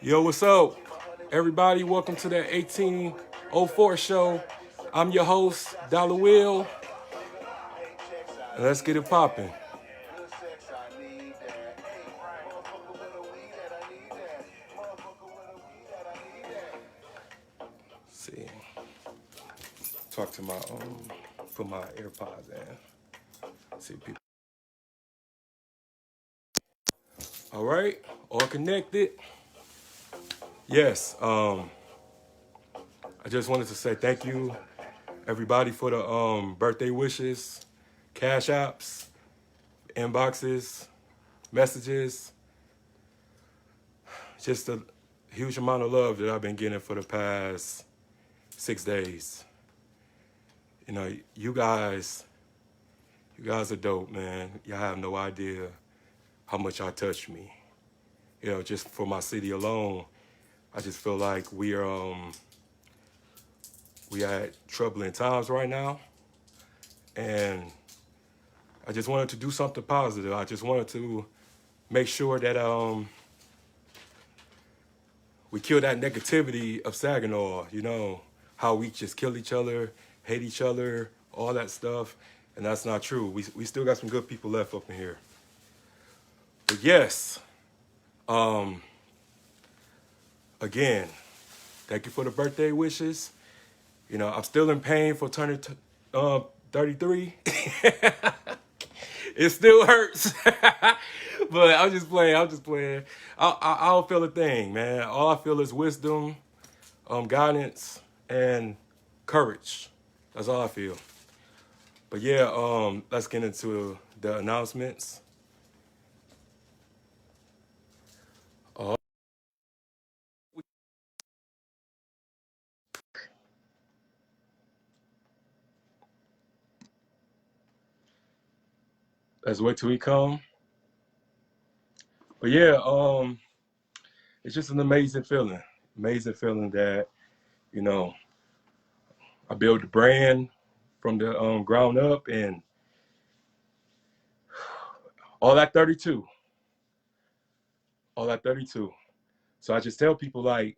Yo, what's up, everybody? Welcome to the 1804 show. I'm your host, Dollar Will, and let's get it popping. See, talk to my put my AirPods in. See people. All right, all connected. Yes. I just wanted to say thank you, everybody, for the birthday wishes, cash apps, inboxes, messages. Just a huge amount of love that I've been getting for the past 6 days. You know, you guys are dope, man. Y'all have no idea how much y'all touched me. You know, just for my city alone, I just feel like we at troubling times right now, and I just wanted to do something positive. I just wanted to make sure that we kill that negativity of Saginaw. You know, how we just kill each other, hate each other, all that stuff, and that's not true. We still got some good people left up in here. But yes, again, thank you for the birthday wishes. You know, I'm still in pain for turning 33. It still hurts. But I'm just playing. I don't feel a thing, man. All I feel is wisdom, guidance, and courage. That's all I feel. But yeah, let's get into the announcements. Let's wait till we come. But yeah, it's just an amazing feeling. Amazing feeling that, you know, I built a brand from the ground up, and all that 32. All that 32. So I just tell people, like,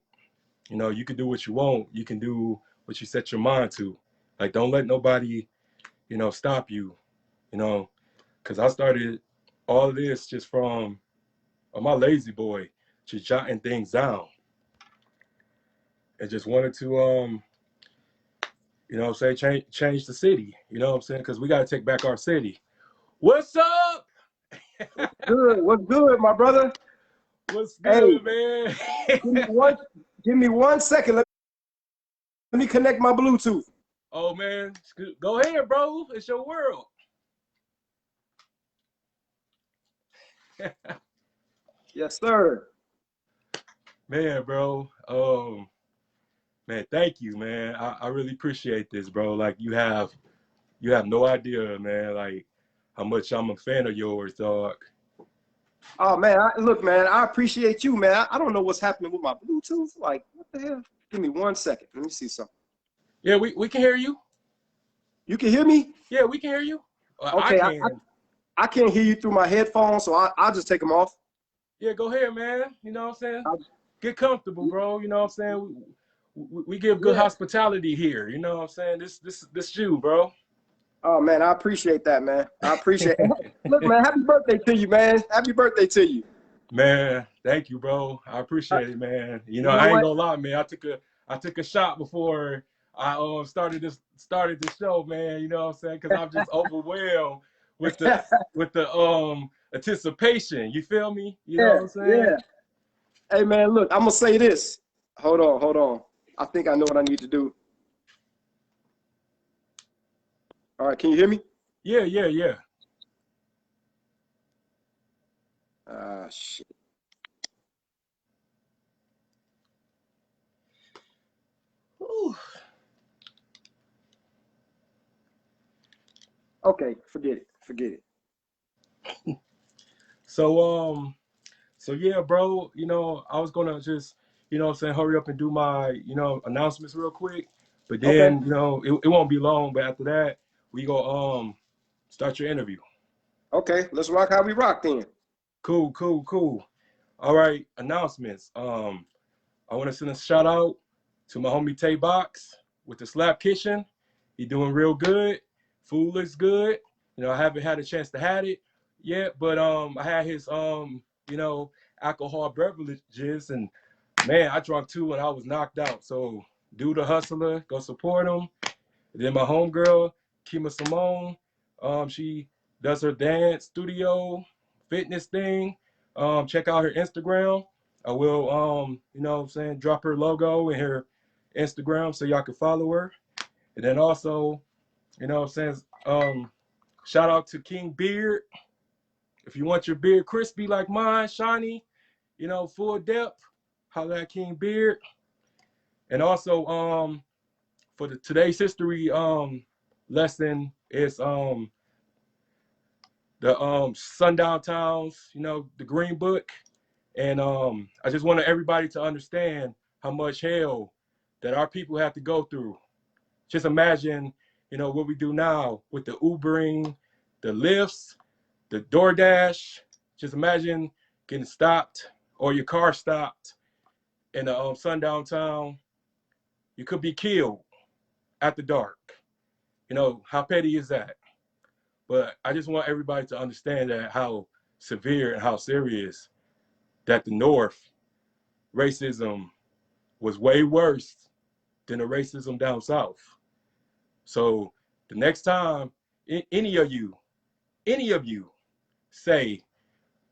you know, you can do what you want. You can do what you set your mind to. Like, don't let nobody, you know, stop you, you know, because I started all of this just from my lazy boy, just jotting things down. And just wanted to, you know what I'm saying, change the city, you know what I'm saying, because we got to take back our city. What's up? Good. What's good, my brother? What's Hey, good, man? give me 1 second. Let me connect my Bluetooth. Oh, man, go ahead, bro. It's your world. Yes, sir. Man, bro. Man, thank you, man. I really appreciate this, bro. Like, you have no idea, man, like how much I'm a fan of yours, dog. Oh man, look, man. I appreciate you, man. I don't know what's happening with my Bluetooth. Like, what the hell? Give me 1 second. Let me see something. Yeah, we can hear you. You can hear me? Yeah, we can hear you. I Okay. can. I can't hear you through my headphones, so I'll just take them off. Yeah, go ahead, man. You know what I'm saying? I, Get comfortable, bro. You know what I'm saying? We give good yeah. hospitality here. You know what I'm saying? This you, bro. Oh man, I appreciate that, man. I appreciate it. Look, man. Happy birthday to you, man. Happy birthday to you. Man, thank you, bro. I Uh, appreciate it, man. You know, you know I ain't what? gonna lie, man. I took a shot before I started the show, man. You know what I'm saying? Because I'm just overwhelmed with the anticipation. You feel me? You know Yeah, what I'm saying? yeah. Hey man, look, I'm gonna say this. Hold on. I think I know what I need to do. All right, can you hear me? Yeah, yeah, yeah. Ah, shit. Whew. Okay, forget it. Forget it. So so yeah, bro. You know, I was gonna just, you know what I'm saying, hurry up and do my, you know, announcements real quick. But Okay, then, you know, it won't be long. But after that, we go start your interview. okay. Let's rock how we rock then. Cool, cool, cool. All right, announcements. I want to send a shout out to my homie Tay Box with the Slap Kitchen. He doing real good. Food looks good. You know, I haven't had a chance to have it yet, but I had his you know, alcohol beverages, and man, I drank 2 and I was knocked out. So do the hustler, go support him. And then my homegirl, Kima Simone, she does her dance studio fitness thing. Check out her Instagram. I will, you know what I'm saying, drop her logo in her Instagram so y'all can follow her. And then also, you know what I'm saying, shout out to King Beard. If you want your beard crispy like mine, shiny, you know, full depth, holla at King Beard. And also, for the today's history lesson is the Sundown Towns, you know, the Green Book. And I just wanted everybody to understand how much hell that our people have to go through. Just imagine, you know, what we do now with the Ubering, the lifts, the DoorDash. Just imagine getting stopped or your car stopped in a sundown town. You could be killed at the dark. You know, how petty is that? But I just want everybody to understand that how severe and how serious that the North racism was way worse than the racism down south. So the next time any of you say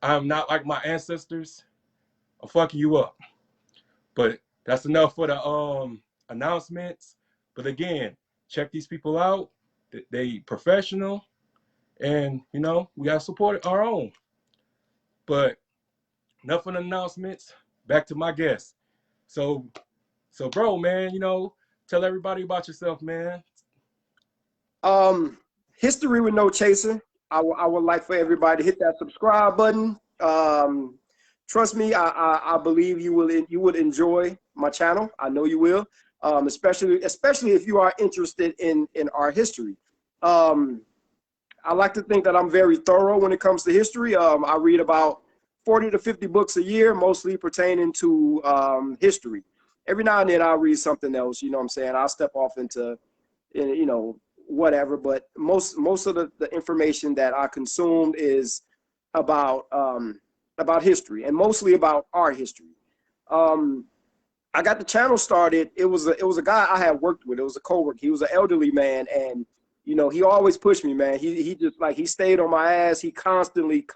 I'm not like my ancestors, I'm fucking you up. But that's enough for the announcements. But again, check these people out. They professional, and you know we gotta support our own. But enough of the announcements. Back to my guest. So bro, man, you know, tell everybody about yourself, man. History with no chaser. I would like for everybody to hit that subscribe button. Trust me, I believe you would enjoy my channel. I know you will. Especially if you are interested in our history. I like to think that I'm very thorough when it comes to history. I read about 40 to 50 books a year, mostly pertaining to history. Every now and then I'll read something else, you know what I'm saying? I'll step off into, you know, whatever, but most of the information that I consumed is about history, and mostly about our history. I got the channel started. It was a guy I had worked with. It was a coworker. He was an elderly man, and you know, he always pushed me, man. He just like, he stayed on my ass. He constantly.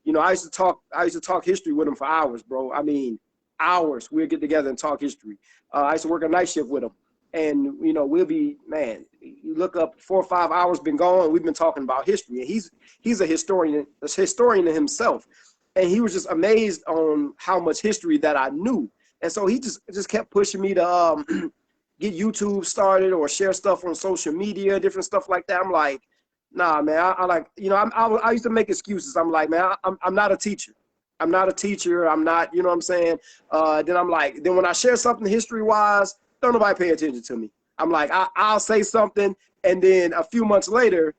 You know, I used to talk history with him for hours, bro. I mean, hours. We'd get together and talk history. I used to work a night shift with him, and you know, we'll be, man, you look up, 4 or 5 hours been gone. We've been talking about history, and he's a historian in himself, and he was just amazed on how much history that I knew. And so he just kept pushing me to get YouTube started or share stuff on social media, different stuff like that. I'm like, nah, man. I like, you know, I used to make excuses. I'm like, man, I'm not a teacher. I'm not a teacher. I'm not, you know what I'm saying? Then I'm like, then when I share something history-wise, don't nobody pay attention to me. I'm like, I'll say something, and then a few months later,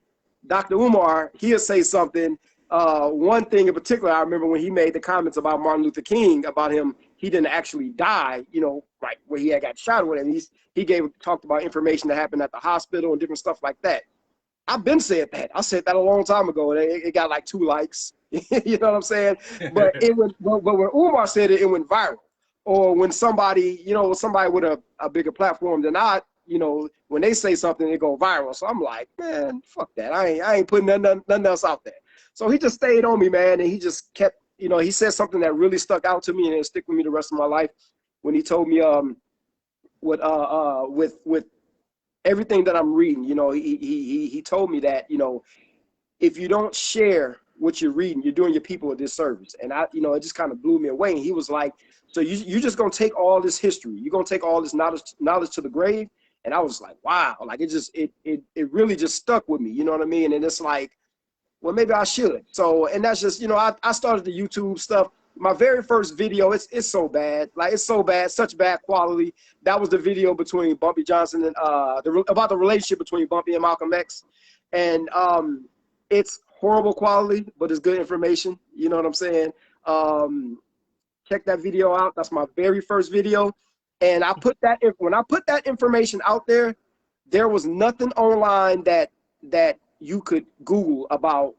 Dr. Umar, he'll say something. One thing in particular, I remember when he made the comments about Martin Luther King, about him, he didn't actually die, you know, right where he had got shot with it. He talked about information that happened at the hospital and different stuff like that. I've been said that. I said that a long time ago. It got like 2 likes. You know what I'm saying? But but when Umar said it, it went viral. Or when somebody, you know, somebody with a bigger platform than I, you know, when they say something, it go viral. So I'm like, man, fuck that. I ain't putting nothing else out there. So he just stayed on me, man, and he just kept, you know, he said something that really stuck out to me, and it'll stick with me the rest of my life. When he told me with everything that I'm reading, you know, he told me that, you know, if you don't share what you're reading, you're doing your people a disservice. And I, you know, it just kind of blew me away. And he was like, so you're just gonna take all this history, you're gonna take all this knowledge to the grave. And I was like, wow, like it really just stuck with me, you know what I mean? And it's like, well, maybe I should. So, and that's just, you know, I started the YouTube stuff. My very first video, it's so bad. Like, it's so bad, such bad quality. That was the video between Bumpy Johnson and about the relationship between Bumpy and Malcolm X. And it's horrible quality, but it's good information. You know what I'm saying? Check that video out. That's my very first video. And I put that when I put that information out there, there was nothing online that you could Google about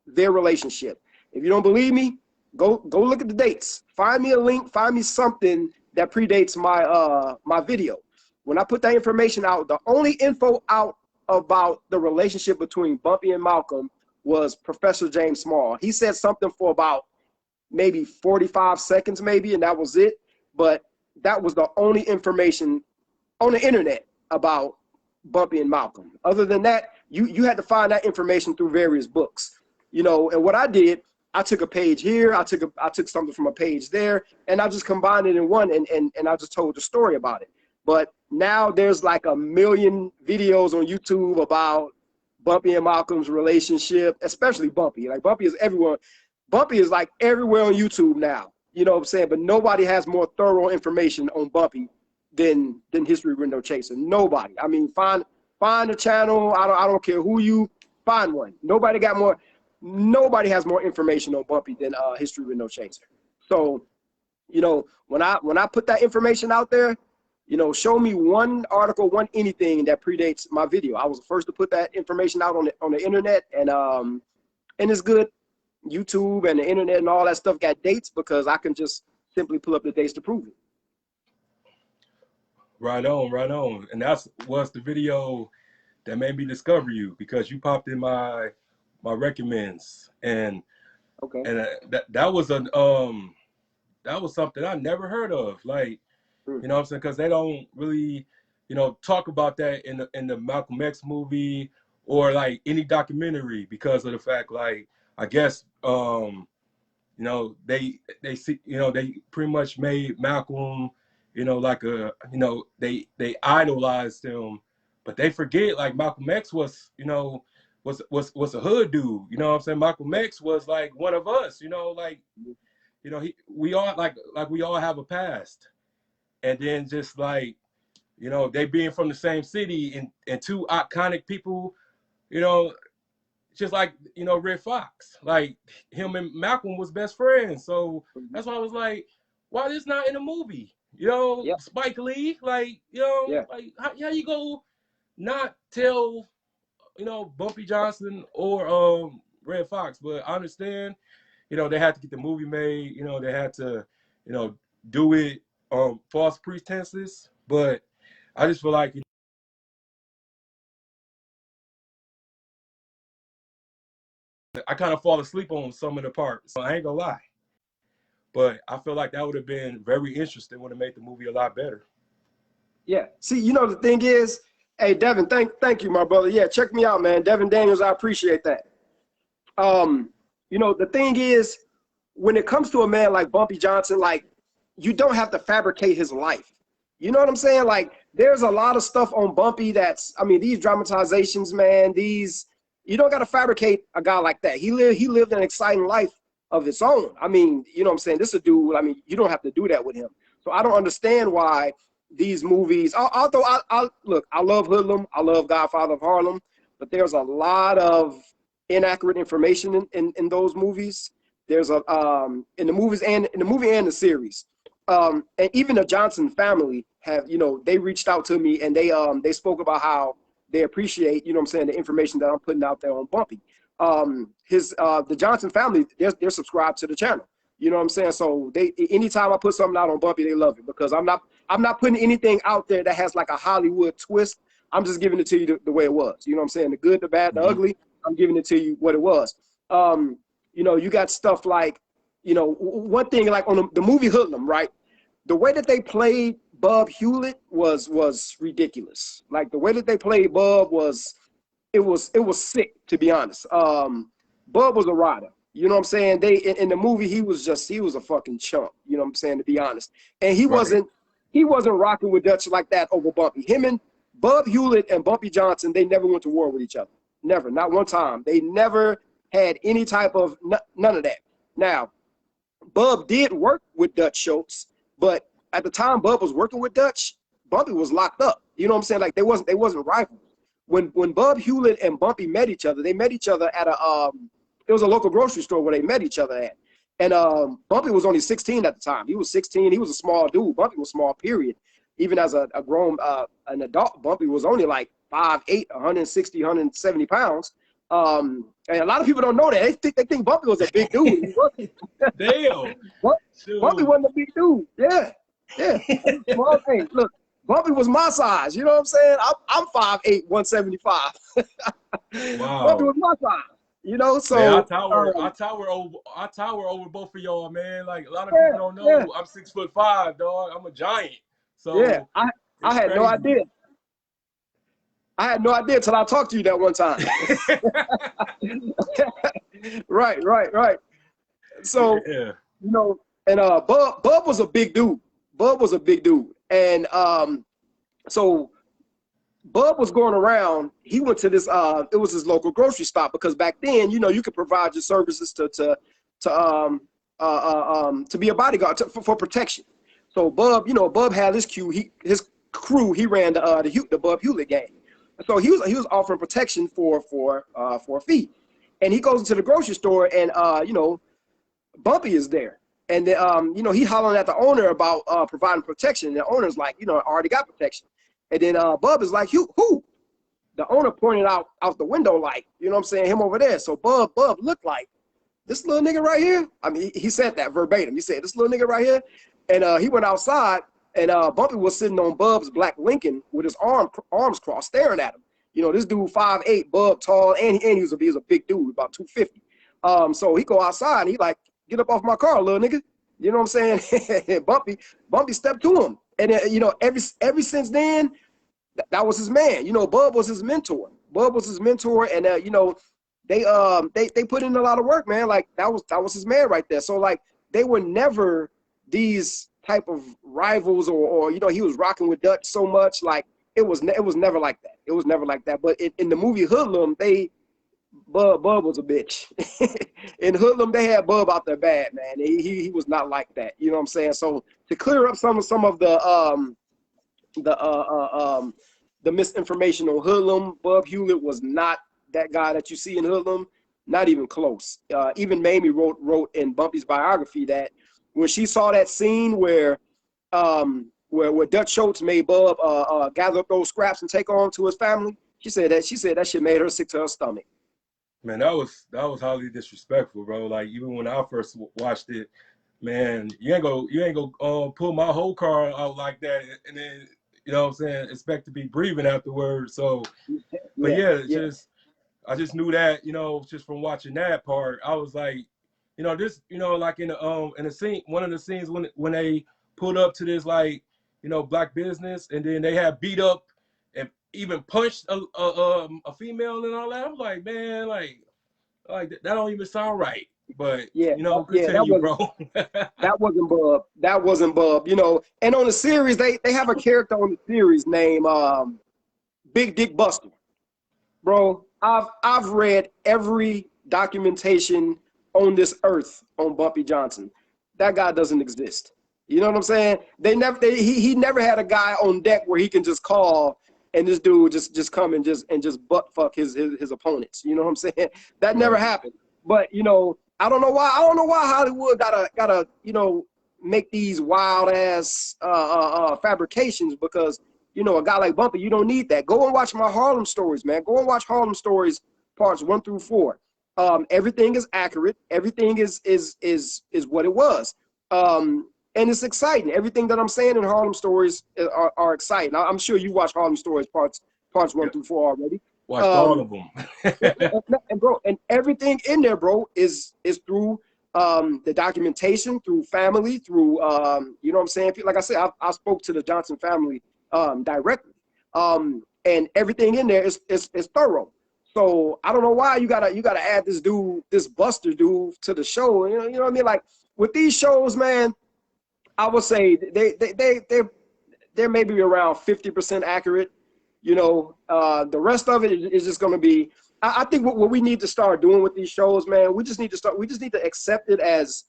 their relationship. If you don't believe me, go look at the dates. Find me a link, find me something that predates my my video. When I put that information out, the only info out about the relationship between Bumpy and Malcolm was Professor James Small. He said something for about maybe 45 seconds maybe, and that was it. But that was the only information on the internet about Bumpy and Malcolm. Other than that, you had to find that information through various books, you know. And what I did, I took a page here, I took something from a page there, and I just combined it in one, and I just told the story about it. But now there's like 1 million videos on YouTube about Bumpy and Malcolm's relationship, especially Bumpy. Like Bumpy is everywhere. Bumpy is like everywhere on YouTube now. You know what I'm saying? But nobody has more thorough information on Bumpy than History with No Chaser. Nobody. I mean, find a channel. I don't care who you find one. Nobody has more information on Bumpy than History with No Chaser. So, you know, when I put that information out there, you know, show me one article, one anything that predates my video. I was the first to put that information out on the internet, and it's good. YouTube and the internet and all that stuff got dates because I can just simply pull up the dates to prove it. Right on, right on. And that's was the video that made me discover you, because you popped in my recommends, and okay, and that was something I never heard of. Like, you know what I'm saying? Because they don't really, you know, talk about that in the Malcolm X movie or like any documentary, because of the fact, like, I guess, you know, they see, you know, they pretty much made Malcolm, you know, like a, you know, they idolized him, but they forget like Malcolm X was, you know, was a hood dude. You know what I'm saying? Malcolm X was like one of us. You know, like, you know, we all like we all have a past, and then just like, you know, they being from the same city and two iconic people, you know. Just like, you know, Red Fox, like him and Malcolm was best friends. So that's why I was like, why this not in a movie? You know, yep. Spike Lee, like, you know, Yeah. like how you go not tell, you know, Bumpy Johnson or Red Fox? But I understand, you know, they had to get the movie made. You know, they had to, you know, do it false pretenses. But I just feel like, you know, I kind of fall asleep on some of the parts. So I ain't gonna lie. But I feel like that would have been very interesting, would have made the movie a lot better. Yeah. See, you know, the thing is, hey, Devin, thank you, my brother. Yeah, check me out, man. Devin Daniels, I appreciate that. You know, the thing is, when it comes to a man like Bumpy Johnson, like, you don't have to fabricate his life. You know what I'm saying? Like, there's a lot of stuff on Bumpy that's, I mean, these dramatizations, man, you don't got to fabricate a guy like that. He lived an exciting life of its own. I mean, you know what I'm saying? This is a dude, I mean, you don't have to do that with him. So I don't understand why these movies, although look, I love Hoodlum, I love Godfather of Harlem, but there's a lot of inaccurate information in those movies. There's a in the movie and the series. And even the Johnson family have, you know, they reached out to me and they spoke about how they appreciate, you know what I'm saying, the information that I'm putting out there on Bumpy. The Johnson family, they're subscribed to the channel. You know what I'm saying? So anytime I put something out on Bumpy, they love it, because I'm not putting anything out there that has like a Hollywood twist. I'm just giving it to you the way it was. You know what I'm saying? The good, the bad, the ugly. I'm giving it to you what it was. You know, you got stuff like, you know, one thing like on the movie Hoodlum, right? The way that they played Bub Hewlett was ridiculous. Like, the way that they played Bub was sick, to be honest. Bub was a rider. You know what I'm saying? In the movie, he was a fucking chump. You know what I'm saying? To be honest, and he wasn't rocking with Dutch like that over Bumpy. Him and Bub Hewlett and Bumpy Johnson, they never went to war with each other. Never, not one time. They never had any type of none of that. Now, Bub did work with Dutch Schultz, but at the time Bub was working with Dutch, Bumpy was locked up. You know what I'm saying? Like, they wasn't rivals. When Bub Hewlett and Bumpy met each other, they met each other at it was a local grocery store where they met each other at. And Bumpy was only 16 at the time. He was 16. He was a small dude. Bumpy was small, period. Even as a grown, an adult, Bumpy was only like 5'8", 160, 170 pounds. And a lot of people don't know that. They think Bumpy was a big dude. He wasn't. Damn. Bumpy wasn't a big dude. Yeah. Small thing. Look, Bumpy was my size. You know what I'm saying? I'm 5'8", 175. Wow. Bumpy was my size. You know, so man, I tower over both of y'all, man. Like a lot of people don't know, I'm 6'5", dog. I'm a giant. So yeah, I had no idea. I had no idea till I talked to you that one time. Right. So you know, and Bub was a big dude. Bub was a big dude, and so Bub was going around. He went to this. It was his local grocery stop, because back then, you know, you could provide your services to be a bodyguard for protection. So Bub, you know, Bub had his crew. He ran the Bub Hewlett gang. So he was offering protection for a fee, and he goes into the grocery store, and you know, Bumpy is there, and you know, he hollering at the owner about providing protection. And the owner's like, you know, I already got protection, and then Bub is like, who? The owner pointed out the window, like, you know what I'm saying, him over there. So Bub looked like this little nigga right here. I mean, he said that verbatim. He said, this little nigga right here, and he went outside. And Bumpy was sitting on Bub's black Lincoln with his arms crossed, staring at him. You know, this dude 5'8", Bub tall, and he was a big dude, about 250. So he go outside and he like, get up off my car, little nigga. You know what I'm saying? Bumpy stepped to him, and you know, ever since then, that was his man. You know, Bub was his mentor. And you know, they put in a lot of work, man. Like that was his man right there. So like, they were never these type of rivals, or you know, he was rocking with Dutch so much. Like it was never like that. It was never like that. But in the movie Hoodlum, Bub was a bitch. In Hoodlum, they had Bub out there bad, man. He was not like that. You know what I'm saying? So to clear up some of the misinformation on Hoodlum, Bub Hewlett was not that guy that you see in Hoodlum. Not even close. Even Mamie wrote in Bumpy's biography that when she saw that scene where Dutch Schultz made Bub gather up those scraps and take on to his family, she said that shit made her sick to her stomach. Man, that was highly disrespectful, bro. Like even when I first watched it, man, you ain't go pull my whole car out like that, and then, you know what I'm saying, expect to be breathing afterwards. So, but I just knew that, you know, just from watching that part. I was like, you know, this, you know, like in a scene, one of the scenes when they pulled up to this, like, you know, black business, and then they had beat up and even punched a female and all that. I'm like, man, like that don't even sound right. But you know, continue, bro. That wasn't Bub. You know, and on the series, they have a character on the series named Big Dick Buster. Bro, I've read every documentation on this earth on Bumpy Johnson. That guy doesn't exist. You know what I'm saying? He never had a guy on deck where he can just call and this dude just come and just butt fuck his opponents. You know what I'm saying? That never happened. But you know, I don't know why Hollywood gotta you know, make these wild ass fabrications, because you know, a guy like Bumpy, you don't need that. Go and watch my Harlem Stories, man. Go and watch Harlem Stories parts 1 through 4. Everything is accurate. Everything is what it was. And it's exciting. Everything that I'm saying in Harlem Stories are exciting. I'm sure you watch Harlem Stories parts 1 through 4 already. Watched all of them. and bro, and everything in there, bro, is through the documentation, through family, through you know what I'm saying? Like I said, I spoke to the Johnson family directly. And everything in there is thorough. So I don't know why you gotta add this Buster dude to the show. You know what I mean? Like with these shows, man, I would say they're maybe around 50% accurate. You know, the rest of it is just going to be. I think what we need to start doing with these shows, man, we just need to accept it as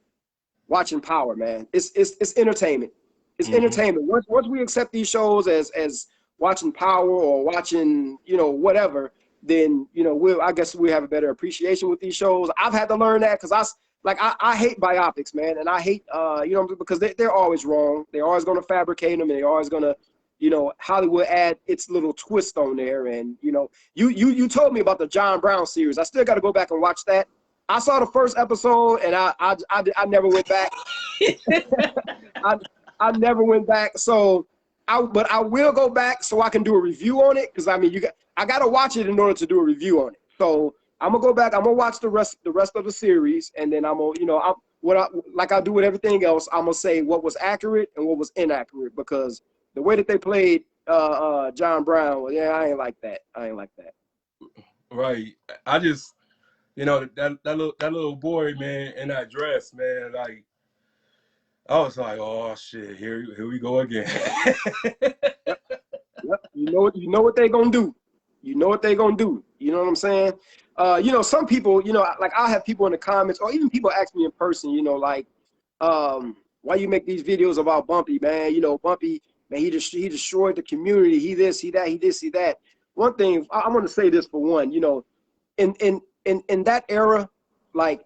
watching Power, man. It's entertainment. It's entertainment. Once we accept these shows as watching Power or watching, you know, whatever, then, you know, I guess we have a better appreciation with these shows. I've had to learn that because like I hate biopics, man, and I hate you know, because they're always wrong. They're always going to fabricate them, and they're always going to, you know, Hollywood add its little twist on there. And you know, you told me about the John Brown series. I still got to go back and watch that. I saw the first episode, and I never went back. I never went back. So but I will go back so I can do a review on it, because I mean, I got to watch it in order to do a review on it. So I'm gonna go back. I'm gonna watch the rest of the series, and then I'm gonna, you know, like I do with everything else, I'm gonna say what was accurate and what was inaccurate, because the way that they played John Brown, well, yeah, I ain't like that. I ain't like that. Right. I just, you know, that little boy, man, in that dress, man, like, I was like, oh shit, here we go again. Yep. You know what they gonna do. You know what they gonna do. You know what I'm saying? You know, some people, you know, like I'll have people in the comments, or even people ask me in person, you know, like, why you make these videos about Bumpy, man? You know, Bumpy, man, he destroyed the community. He this, he that, he this, he that. One thing I want to say this for one, you know, in that era, like,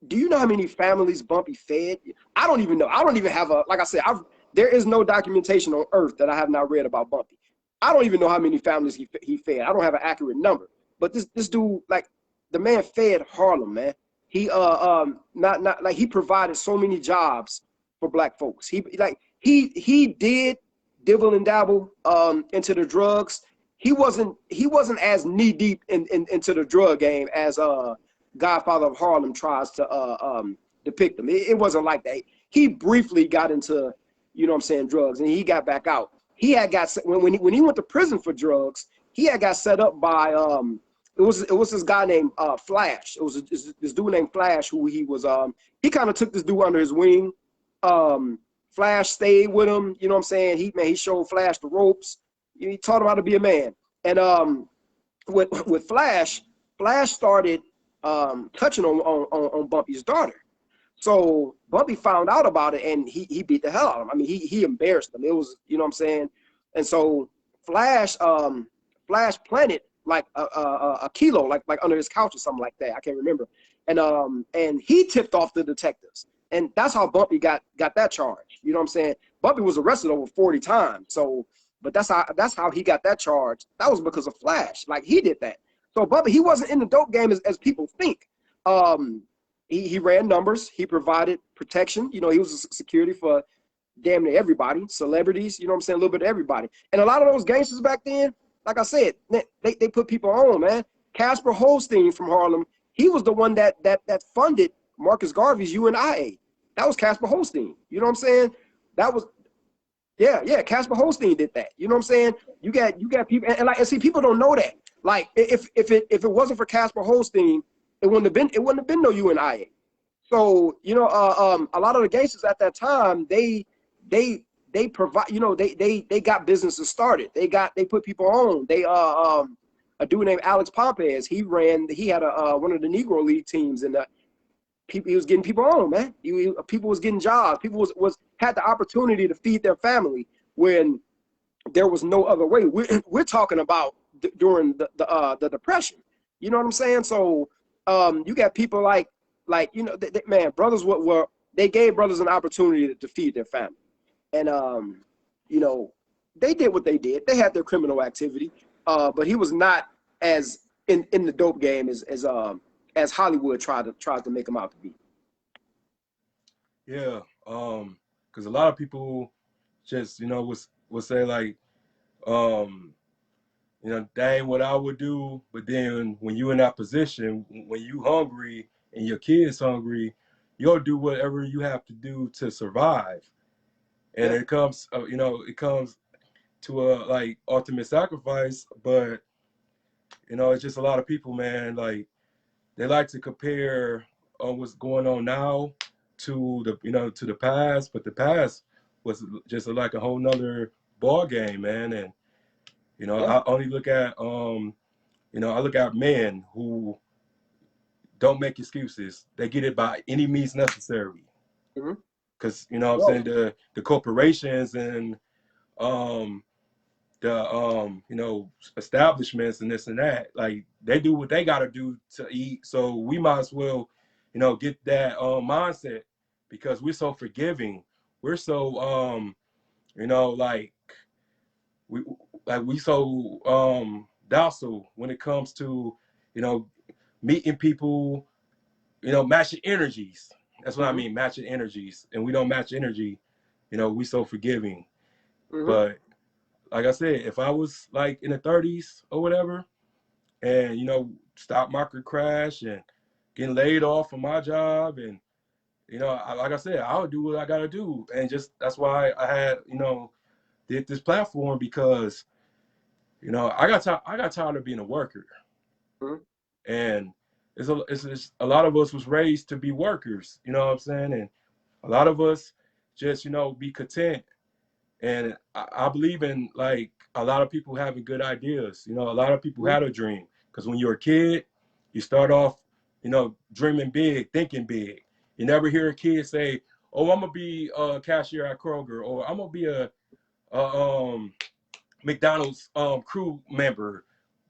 do you know how many families Bumpy fed? I don't even know. I don't even have like I said, there is no documentation on earth that I have not read about Bumpy. I don't even know how many families he fed. I don't have an accurate number. But this dude, like, the man fed Harlem, man. He not like, he provided so many jobs for black folks. He did dibble and dabble into the drugs. He wasn't as knee deep into the drug game as Godfather of Harlem tries to depict him. It wasn't like that. He briefly got into, you know what I'm saying, drugs, and he got back out. He had got, when he went to prison for drugs, he had got set up by it was this guy named Flash. It was this dude named Flash, who he was he kind of took this dude under his wing. Flash stayed with him, you know what I'm saying? He showed Flash the ropes. He taught him how to be a man. And with Flash started touching on Bumpy's daughter. So Bumpy found out about it, and he beat the hell out of him. I mean, he embarrassed him. It was, you know what I'm saying? And so Flash planted like a kilo, like under his couch or something like that. I can't remember. And he tipped off the detectives, and that's how Bumpy got that charge. You know what I'm saying? Bumpy was arrested over 40 times. So, but that's how he got that charge. That was because of Flash. Like, he did that. So Bumpy, he wasn't in the dope game as people think. He ran numbers. He provided protection. You know, he was a security for damn near everybody, celebrities, you know what I'm saying, a little bit of everybody. And a lot of those gangsters back then, like I said, they put people on, man. Casper Holstein from Harlem, he was the one that funded Marcus Garvey's UNIA. That was Casper Holstein. You know what I'm saying? That was, yeah, Casper Holstein did that. You know what I'm saying? You got people, and see, people don't know that. Like, if it wasn't for Casper Holstein, it wouldn't have been no UNIA. So, you know, a lot of the gangsters at that time, they provide, you know, they got businesses started. They put people on. A dude named Alex Pompez, he had one of the Negro League teams, and he was getting people on, man. People was getting jobs. People had the opportunity to feed their family when there was no other way. We're talking about during the Depression. You know what I'm saying? So you got people like you know, man, brothers they gave brothers an opportunity to feed their family. And you know, they did what they did. They had their criminal activity, but he was not as in the dope game as Hollywood tried to make him out to be. Yeah, because a lot of people just, you know, would say like, you know, that ain't what I would do. But then when you in that position, when you hungry and your kid's hungry, you'll do whatever you have to do to survive. And Yeah. it comes, you know, it comes to a like ultimate sacrifice. But you know, it's just a lot of people, man. Like, they like to compare what's going on now to the past, but the past was just like a whole nother ball game, man. And you know, Yeah. I only look at you know, I look at men who don't make excuses. They get it by any means necessary. Mm-hmm. Because, you know what I'm saying, the corporations and you know, establishments and this and that, like, they do what they got to do to eat. So we might as well you know, get that mindset, because we're so forgiving. We're so you know, we we so docile when it comes to, you know, meeting people, you know, matching energies. That's what I mean, matching energies. And we don't match energy, you know, we so forgiving. But like I said, if I was like in the 30s or whatever, and you know, stock market crash and getting laid off from my job, and you know, like I said, I would do what I gotta do. And just that's why I had, you know, did this platform, because you know, I got tired of being a worker. And it's a lot of us was raised to be workers, you know what I'm saying? And a lot of us just, you know, be content. And I believe in like a lot of people having good ideas. You know, a lot of people had a dream, because when you're a kid, you start off, you know, dreaming big, thinking big. You never hear a kid say, "Oh, I'm gonna be a cashier at Kroger," or "I'm gonna be a McDonald's crew member."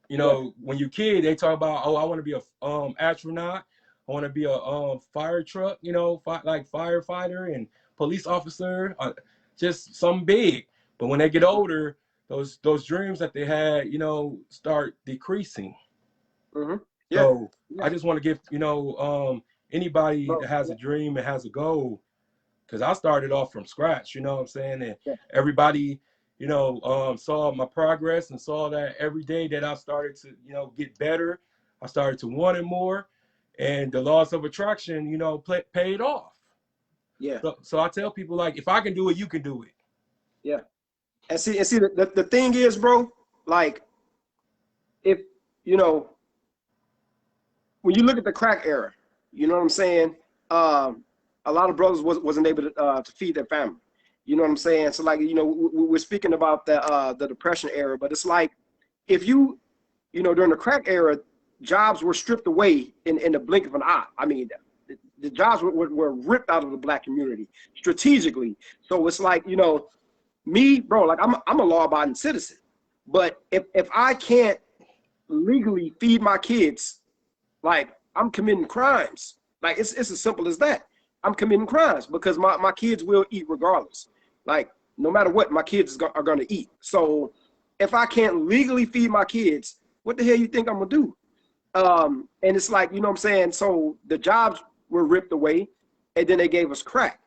You know, when you're a kid, they talk about, "Oh, I want to be a astronaut. I want to be a fire truck, you know, like firefighter and police officer, just something big." But when they get older, those dreams that they had, you know, start decreasing. So I just want to give, you know, anybody that has a dream and has a goal, because I started off from scratch, you know what I'm saying? And everybody, you know, saw my progress and saw that every day that I started to, you know, get better, I started to want it more. And the laws of attraction, you know, paid off. Yeah. So I tell people, like, if I can do it, you can do it. Yeah. And see, the thing is, bro, like, if, you know, when you look at the crack era, you know what I'm saying? A lot of brothers wasn't able to feed their family. You know what I'm saying? So like, you know, we're speaking about the Depression era, but it's like, if you know, during the crack era, jobs were stripped away in the blink of an eye. I mean, the jobs were ripped out of the black community strategically. So it's like, you know, me, bro, like I'm a law-abiding citizen, but if I can't legally feed my kids, like, I'm committing crimes. Like, it's as simple as that. I'm committing crimes because my kids will eat regardless. Like, no matter what, my kids are going to eat. So if I can't legally feed my kids, what the hell you think I'm going to do? And it's like, you know what I'm saying? So the jobs were ripped away, and then they gave us crack.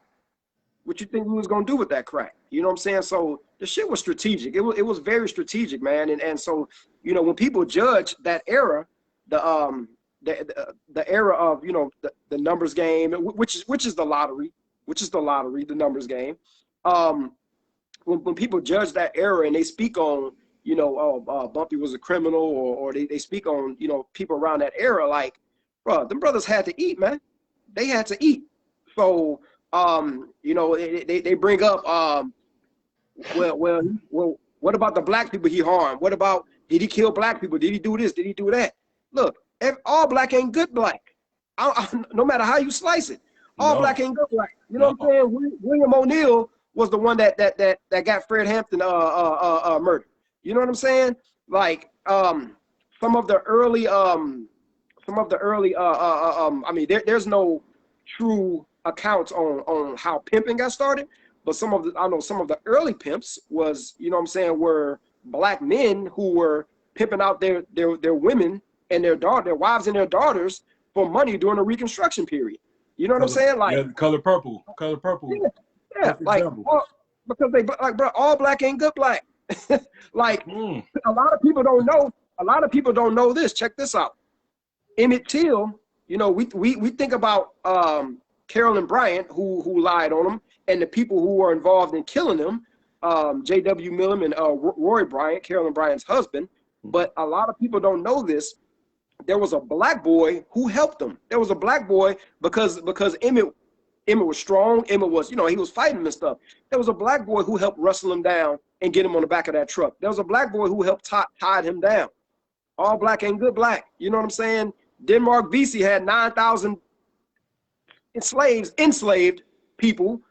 What you think we was going to do with that crack? You know what I'm saying? So the shit was strategic. It was very strategic, man. And so, you know, when people judge that era, the era of, you know, the numbers game, which is the lottery, the numbers game. When people judge that era and they speak on, you know, Bumpy was a criminal, or they speak on, you know, people around that era, like, bro, them brothers had to eat, man. They had to eat. So, you know, they bring up, well, what about the black people he harmed? What about, did he kill black people? Did he do this? Did he do that? Look, all black ain't good black. No matter how you slice it, all black ain't good black. You know what I'm saying? William O'Neill was the one that got Fred Hampton murdered. You know what I'm saying? Like, some of the early I mean, there's no true accounts on how pimping got started, but I know some of the early pimps was, you know what I'm saying, were black men who were pimping out their women and their wives and their daughters for money during the Reconstruction period. You know what I'm saying? Like, yeah, color purple. Yeah, like, because they, like, bro, all black ain't good black. Like, a lot of people don't know. A lot of people don't know this. Check this out. Emmett Till, you know, we think about Carolyn Bryant, who lied on him, and the people who were involved in killing him, J.W. Millam and Roy Bryant, Carolyn Bryant's husband. But a lot of people don't know this. There was a black boy who helped them. There was a black boy because Emmett was strong. Emmett was, you know, he was fighting and stuff. There was a black boy who helped wrestle him down and get him on the back of that truck. There was a black boy who helped tie him down. All black ain't good black. You know what I'm saying? Denmark Vesey had 9,000 enslaved people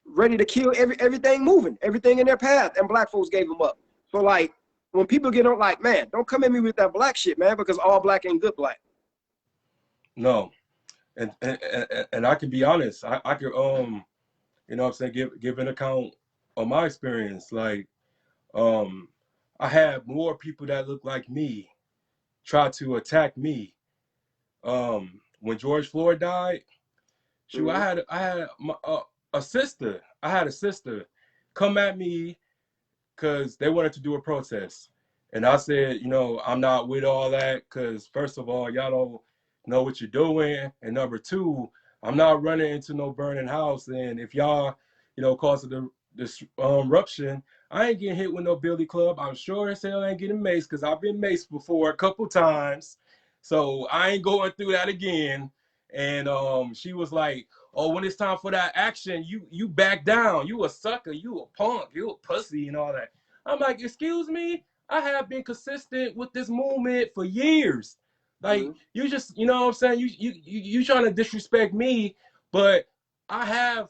ready to kill everything moving, everything in their path, and black folks gave them up. So, like, when people get on, like, man, don't come at me with that black shit, man, because all black ain't good black. No. and I can be honest. I could you know what I'm saying, give an account of my experience. Like um I had more people that look like me try to attack me. When George Floyd died, shoot, Mm-hmm. I had a sister. I had a sister come at me because they wanted to do a protest. And I said, you know, I'm not with all that because, first of all, y'all don't know what you're doing. And number two, I'm not running into no burning house. And if y'all, you know, cause of the disruption, I ain't getting hit with no billy club. I'm sure as hell ain't getting maced because I've been maced before a couple times. So I ain't going through that again. And she was like, oh, when it's time for that action, you back down. You a sucker. You a punk. You a pussy and all that. I'm like, excuse me. I have been consistent with this movement for years. Like Mm-hmm. you just, you know what I'm saying? You trying to disrespect me, but I have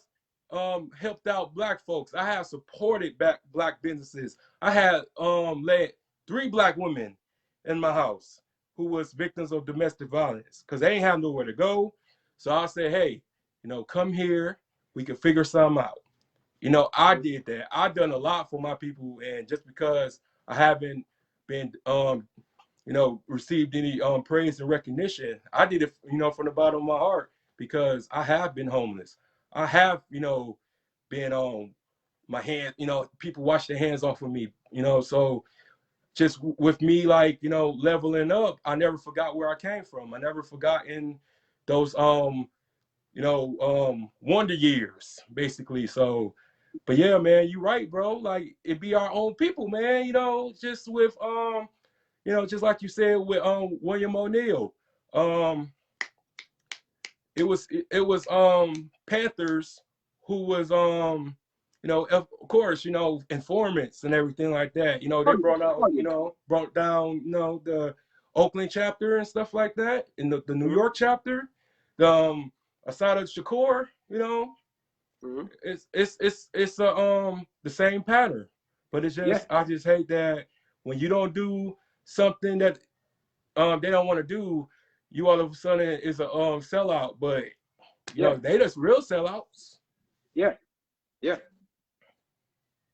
helped out black folks. I have supported black businesses. I had led 3 black women in my house who was victims of domestic violence because they ain't have nowhere to go. So I said, hey, you know, come here. We can figure something out. You know, I did that. I've done a lot for my people, and just because I haven't been, you know, received any praise and recognition, I did it, you know, from the bottom of my heart because I have been homeless. I have, you know, been on my hand. You know, people wash their hands off of me. You know, so just with me, like, you know, leveling up, I never forgot where I came from. I never forgot in those you know, wonder years, basically. So, but yeah, man, you right, bro. Like it be our own people, man. You know, just with you know, just like you said with William O'Neill. Um, it was Panthers who was you know, of course, you know, informants and everything like that. You know, Oh they yeah. brought out, Oh you yeah. know, brought down, you know, the Oakland chapter and stuff like that, and the New Mm-hmm. York chapter, the Asada Shakur, you know, Mm-hmm. it's the same pattern, but it's Yeah. just I just hate that when you don't do something that they don't want to do, you all of a sudden is a sellout. But you Yeah. know they just real sellouts. Yeah. Yeah.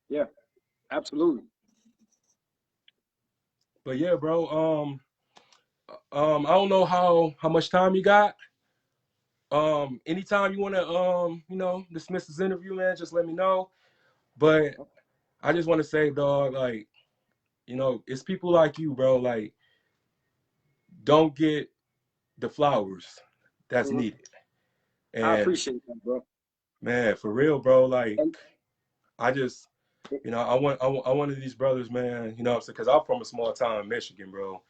Yeah. Absolutely. But yeah, bro. I don't know how much time you got. Anytime you want to you know, dismiss this interview, man, just let me know. But I just want to say, dog, like, you know, it's people like you, bro. Like, don't get the flowers that's Mm-hmm. needed. I And appreciate that, bro. man, for real, bro. Like, And I just, you know, I one of these brothers, man. You know, what I'm saying, because I'm from a small town in Michigan, bro.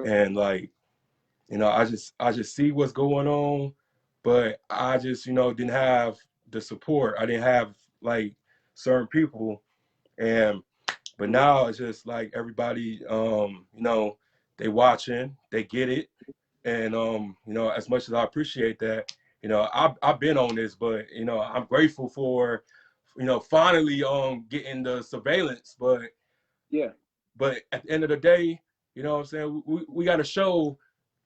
And like, you know, I just see what's going on, but I just, you know, didn't have the support. I didn't have like certain people, and but mm-hmm. now it's just like everybody, you know, they watching, they get it, and you know, as much as I appreciate that, you know, I've been on this, but you know, I'm grateful for, you know, finally getting the surveillance, Yeah. but at the end of the day, you know what I'm saying, we got to show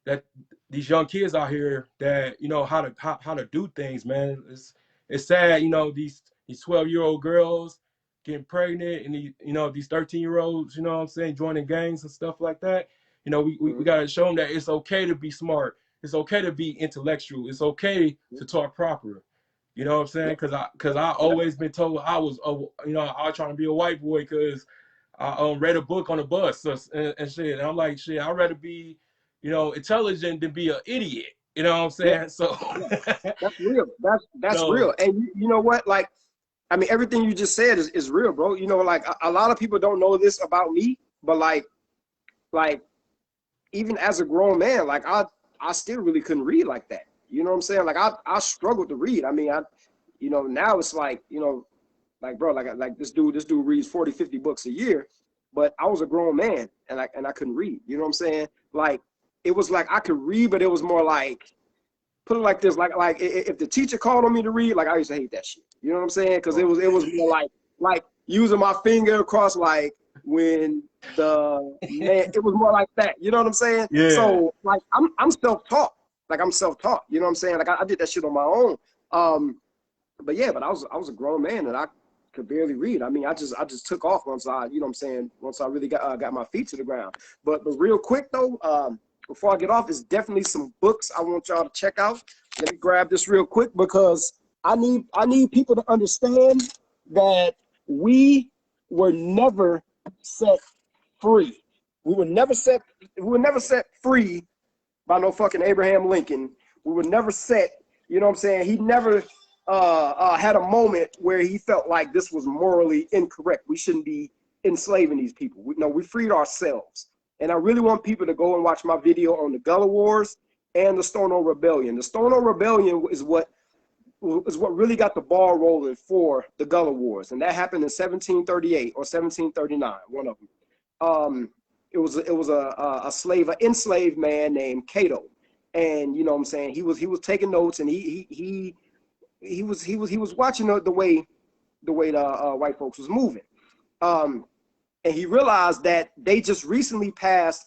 that these young kids out here that, you know, how to do things, man. It's sad, you know, these 12-year-old girls getting pregnant, and you know, these 13-year-olds, you know what I'm saying, joining gangs and stuff like that. You know, we Mm-hmm. got to show them that it's okay to be smart. It's okay to be intellectual. It's okay to talk proper. You know what I'm saying? Yeah. Cause I Yeah. always been told I was, you know, I was trying to be a white boy because I read a book on the bus and shit. And I'm like, shit, I'd rather be, you know, intelligent than be an idiot. You know what I'm Yeah. saying? So, Yeah. That's real. That's so real. And you know what? Like, I mean, everything you just said is real, bro. You know, like a lot of people don't know this about me, but like even as a grown man, like I still really couldn't read like that. You know what I'm saying? Like I struggled to read. I mean, you know, now it's like, you know, like bro, like this dude reads 40, 50 books a year, but I was a grown man and I couldn't read. You know what I'm saying? Like it was like I could read, but it was more like, put it like this, like if the teacher called on me to read, like I used to hate that shit. You know what I'm saying? Because it was more like using my finger across, like when the man, it was more like that. You know what I'm saying? yeah, So like I'm self-taught. like I'm self-taught. You know what I'm saying? Like I did that shit on my own. But yeah, but I was a grown man and I could barely read. I mean, I just took off once I, you know what I'm saying, once I really got my feet to the ground. But real quick though, before I get off, it's definitely some books I want y'all to check out. Let me grab this real quick because I need people to understand that we were never set free. We were never set free by no fucking Abraham Lincoln. We were never set, you know what I'm saying? He never had a moment where he felt like this was morally incorrect. We shouldn't be enslaving these people. We freed ourselves. And I really want people to go and watch my video on the Gullah Wars and the Stono Rebellion. The Stono Rebellion is what really got the ball rolling for the Gullah Wars. And that happened in 1738 or 1739, one of them. It was an enslaved man named Cato. And you know what I'm saying? He was taking notes, and he was watching the way the white folks was moving. And he realized that they just recently passed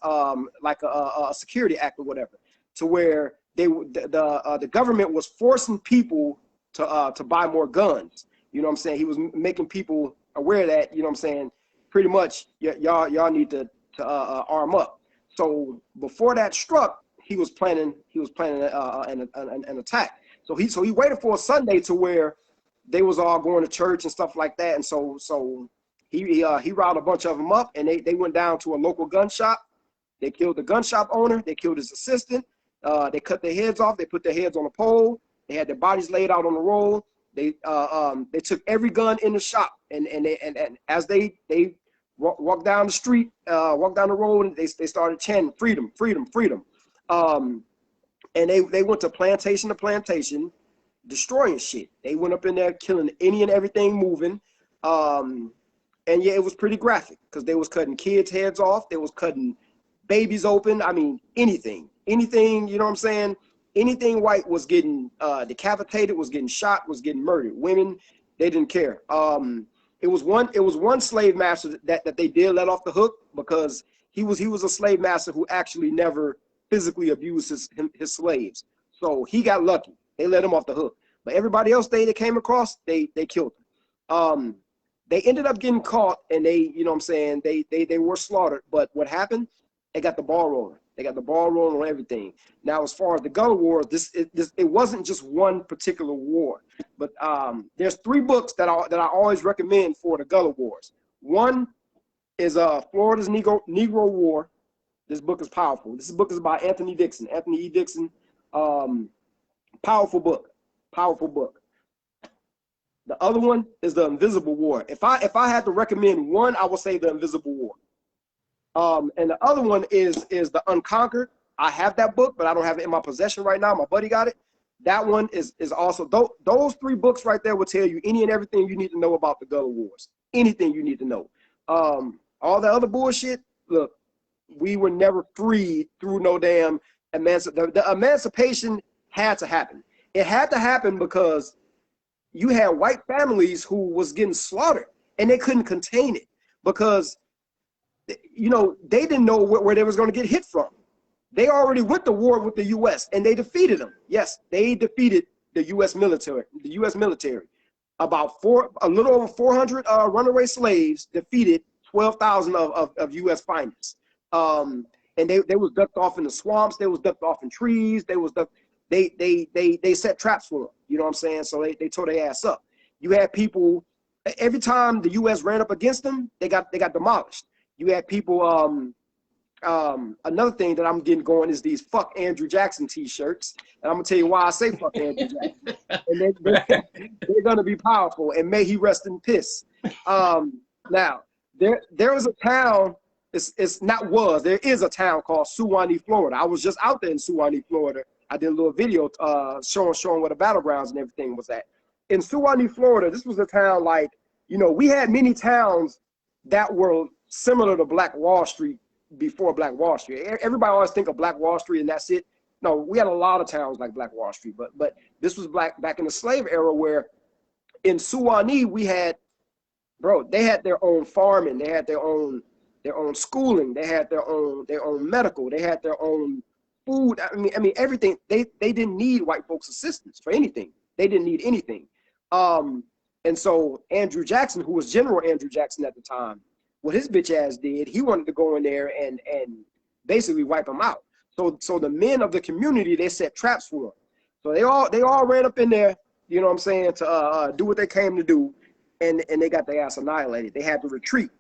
like a security act or whatever, to where the government was forcing people to buy more guns. You know what I'm saying? He was making people aware that, you know what I'm saying, pretty much y'all need to arm up. So before that struck, he was planning an attack. So he waited for a Sunday to where they was all going to church and stuff like that. And so he riled a bunch of them up, and they went down to a local gun shop. They killed the gun shop owner. They killed his assistant. They cut their heads off. They put their heads on a pole. They had their bodies laid out on the roll. They took every gun in the shop, and as they walked down the street, walked down the road, and they started chanting freedom, freedom, freedom. And they went to plantation to plantation, destroying shit. They went up in there killing any and everything moving. And yeah, it was pretty graphic because they was cutting kids' heads off. They was cutting babies open. I mean, anything, you know what I'm saying? Anything white was getting decapitated, was getting shot, was getting murdered. Women, they didn't care. It was one slave master that they did let off the hook, because he was a slave master who actually never physically abused his slaves. So he got lucky. They let him off the hook. But everybody else they came across, they killed him. They ended up getting caught, and you know what I'm saying, they were slaughtered. But what happened? They got the ball rolling. They got the ball rolling on everything. Now, as far as the Gullah War, it wasn't just one particular war, but there's 3 books that I always recommend for the Gullah Wars. One is Florida's Negro War. This book is powerful. This book is by Anthony Dixon. Anthony E. Dixon. Powerful book. Powerful book. The other one is The Invisible War. If I had to recommend one, I would say The Invisible War. And the other one is The Unconquered. I have that book, but I don't have it in my possession right now. My buddy got it. That one is also, those 3 books right there will tell you any and everything you need to know about the Gullah Wars. Anything you need to know. All the other bullshit, look, we were never freed through no damn emancipation. The emancipation had to happen. It had to happen because you had white families who was getting slaughtered, and they couldn't contain it because, you know, they didn't know where they was going to get hit from. They already went to war with the U.S. and they defeated them. Yes, they defeated the U.S. military. The U.S. military, about a little over 400 runaway slaves defeated 12,000 of U.S. fighters. And they was ducked off in the swamps. They was ducked off in trees. They set traps for them. You know what I'm saying? So they tore their ass up. You had people, every time the U.S. ran up against them, they got demolished. You had people. Another thing that I'm getting going is these "Fuck Andrew Jackson" T-shirts, and I'm gonna tell you why I say "Fuck Andrew Jackson." And they're gonna be powerful. And may he rest in piss. Now there was a town. There is a town called Suwanee, Florida. I was just out there in Suwanee, Florida. I did a little video showing where the battlegrounds and everything was at. In Suwanee, Florida, this was a town like, you know, we had many towns that were similar to Black Wall Street before Black Wall Street. Everybody always think of Black Wall Street and that's it. No, we had a lot of towns like Black Wall Street, but this was back in the slave era, where in Suwanee we had, bro, they had their own farming, they had their own schooling, they had their own medical, they had their own food. I mean everything. They didn't need white folks' assistance for anything. They didn't need anything. And so Andrew Jackson, who was General Andrew Jackson at the time, what his bitch ass did, he wanted to go in there and basically wipe them out. So the men of the community, they set traps for him. So they all ran up in there, you know what I'm saying, to do what they came to do, and they got their ass annihilated. They had to retreat.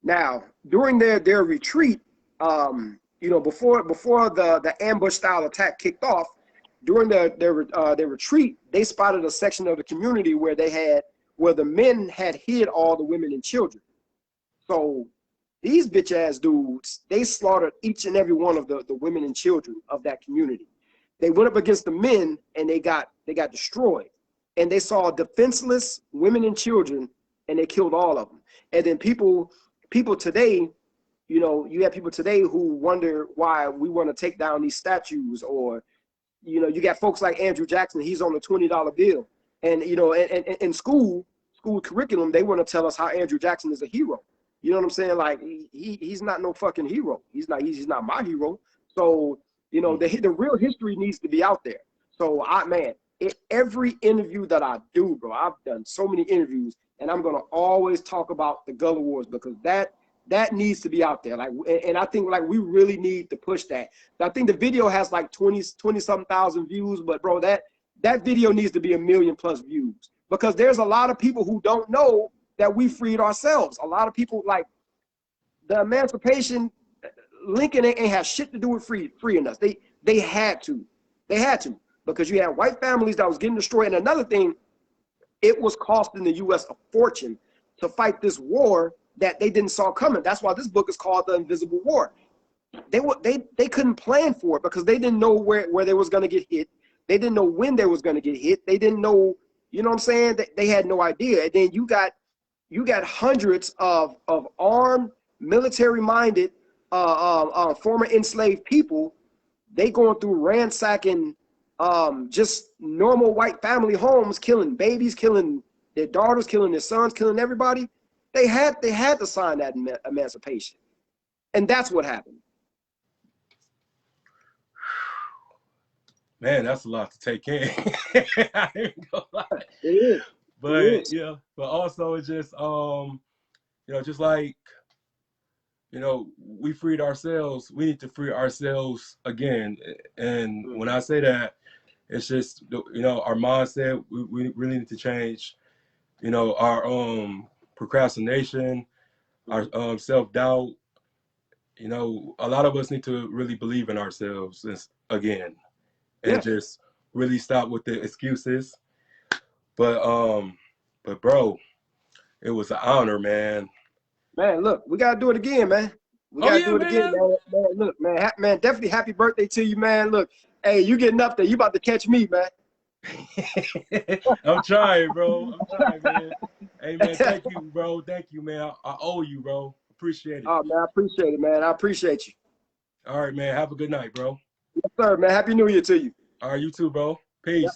Now, during their retreat, you know, before the ambush style attack kicked off, during their retreat, they spotted a section of the community where the men had hid all the women and children. So these bitch ass dudes, they slaughtered each and every one of the women and children of that community. They went up against the men and they got destroyed. And they saw defenseless women and children and they killed all of them. And then people today, you know, you have people today who wonder why we want to take down these statues, or, you know, you got folks like Andrew Jackson, he's on the $20 bill. And, you know, and in school curriculum, they want to tell us how Andrew Jackson is a hero. You know what I'm saying? Like, he's not no fucking hero. He's not my hero. So, you know, the real history needs to be out there. So every interview that I do, bro, I've done so many interviews, and I'm going to always talk about the Gullah Wars, because that needs to be out there. Like, and I think like we really need to push that. I think the video has like 20 something thousand views, but bro, that video needs to be 1 million+ views, because there's a lot of people who don't know that we freed ourselves. A lot of people, like, the emancipation, Lincoln ain't have shit to do with freeing us. They had to, because you had white families that was getting destroyed. And another thing, it was costing the U.S. a fortune to fight this war that they didn't saw coming. That's why this book is called The Invisible War. They couldn't plan for it, because they didn't know where they was going to get hit. They didn't know when they was going to get hit. They didn't know, you know what I'm saying? They had no idea. And then you got hundreds of armed, military-minded, former enslaved people. They going through ransacking just normal white family homes, killing babies, killing their daughters, killing their sons, killing everybody. They had to sign that emancipation, and that's what happened. Man, that's a lot to take in. I ain't gonna lie. It is. But yeah, but also it's just you know, just like, you know, we freed ourselves, we need to free ourselves again. And when I say that, it's just, you know, our mindset, we really need to change, you know, our procrastination, our self-doubt. You know, a lot of us need to really believe in ourselves again, and just really stop with the excuses. But bro, it was an honor, man. Man, look, we gotta do it again, man. We gotta do it again, man. Look, man, definitely happy birthday to you, man. Look, hey, you getting up there? You about to catch me, man. I'm trying, bro. I'm trying, man. Hey, man, thank you, bro. Thank you, man. I owe you, bro. Appreciate it. Oh, man, I appreciate it, man. I appreciate you. All right, man. Have a good night, bro. Yes, sir, man. Happy New Year to you. All right, you too, bro. Peace. Yep.